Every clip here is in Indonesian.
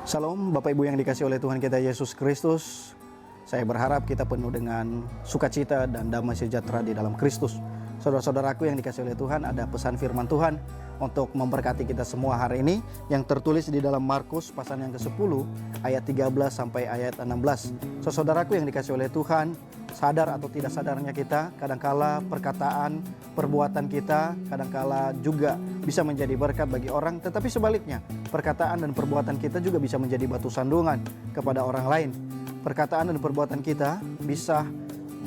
Shalom Bapak Ibu yang dikasih oleh Tuhan kita Yesus Kristus. Saya berharap kita penuh dengan sukacita dan damai sejahtera di dalam Kristus. Saudara-saudaraku yang dikasih oleh Tuhan, ada pesan firman Tuhan untuk memberkati kita semua hari ini yang tertulis di dalam Markus pasal yang ke-10 ayat 13 sampai ayat 16. Saudaraku yang dikasih oleh Tuhan, sadar atau tidak sadarnya kita, kadangkala perkataan, perbuatan kita kadangkala juga bisa menjadi berkat bagi orang, tetapi sebaliknya, perkataan dan perbuatan kita juga bisa menjadi batu sandungan kepada orang lain. Perkataan dan perbuatan kita bisa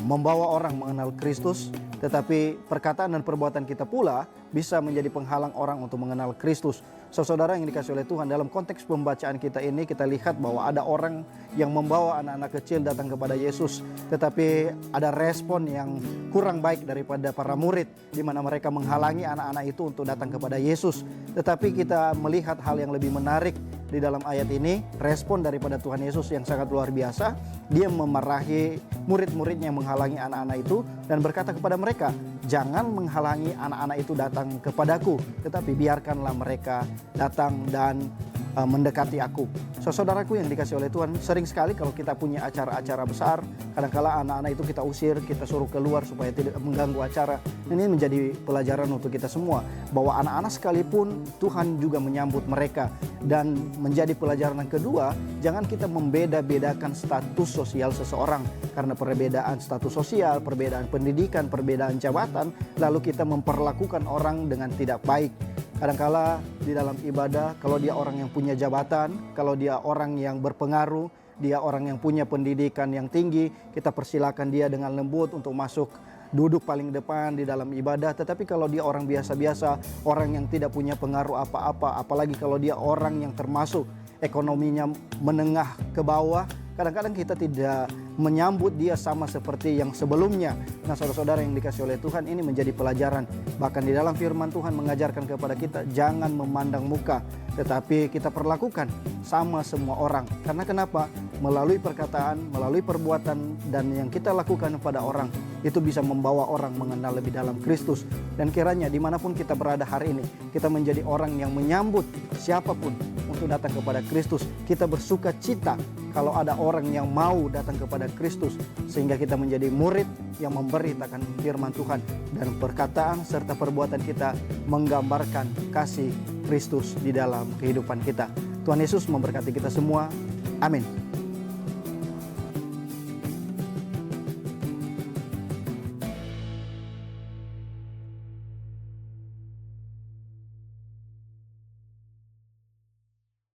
membawa orang mengenal Kristus, tetapi perkataan dan perbuatan kita pula bisa menjadi penghalang orang untuk mengenal Kristus. Saudara yang dikasih oleh Tuhan, dalam konteks pembacaan kita ini kita lihat bahwa ada orang yang membawa anak-anak kecil datang kepada Yesus, tetapi ada respon yang kurang baik daripada para murid, di mana mereka menghalangi anak-anak itu untuk datang kepada Yesus. Tetapi kita melihat hal yang lebih menarik di dalam ayat ini, respon daripada Tuhan Yesus yang sangat luar biasa. Dia memarahi murid-muridnya yang menghalangi anak-anak itu dan berkata kepada mereka, "Jangan menghalangi anak-anak itu datang kepadaku, tetapi biarkanlah mereka datang dan mendekati aku." Saudaraku yang dikasih oleh Tuhan, sering sekali kalau kita punya acara-acara besar, kadangkala anak-anak itu kita usir, kita suruh keluar supaya tidak mengganggu acara. Ini menjadi pelajaran untuk kita semua, bahwa anak-anak sekalipun Tuhan juga menyambut mereka. Dan menjadi pelajaran yang kedua, jangan kita membeda-bedakan status sosial seseorang. Karena perbedaan status sosial, perbedaan pendidikan, perbedaan jabatan, lalu kita memperlakukan orang dengan tidak baik. Kadangkala di dalam ibadah, kalau dia orang yang punya jabatan, kalau dia orang yang berpengaruh, dia orang yang punya pendidikan yang tinggi, kita persilakan dia dengan lembut untuk masuk duduk paling depan di dalam ibadah. Tetapi kalau dia orang biasa-biasa, orang yang tidak punya pengaruh apa-apa, apalagi kalau dia orang yang termasuk ekonominya menengah ke bawah, kadang-kadang kita tidak menyambut dia sama seperti yang sebelumnya. Nah, saudara-saudara yang dikasih oleh Tuhan, ini menjadi pelajaran. Bahkan di dalam firman Tuhan mengajarkan kepada kita, jangan memandang muka, tetapi kita perlakukan sama semua orang. Karena kenapa? Melalui perkataan, melalui perbuatan, dan yang kita lakukan kepada orang, itu bisa membawa orang mengenal lebih dalam Kristus. Dan kiranya dimanapun kita berada hari ini, kita menjadi orang yang menyambut siapapun untuk datang kepada Kristus. Kita bersuka cita kalau ada orang yang mau datang kepada Kristus, sehingga kita menjadi murid yang memberitakan firman Tuhan, dan perkataan serta perbuatan kita menggambarkan kasih Kristus di dalam kehidupan kita. Tuhan Yesus memberkati kita semua. Amin.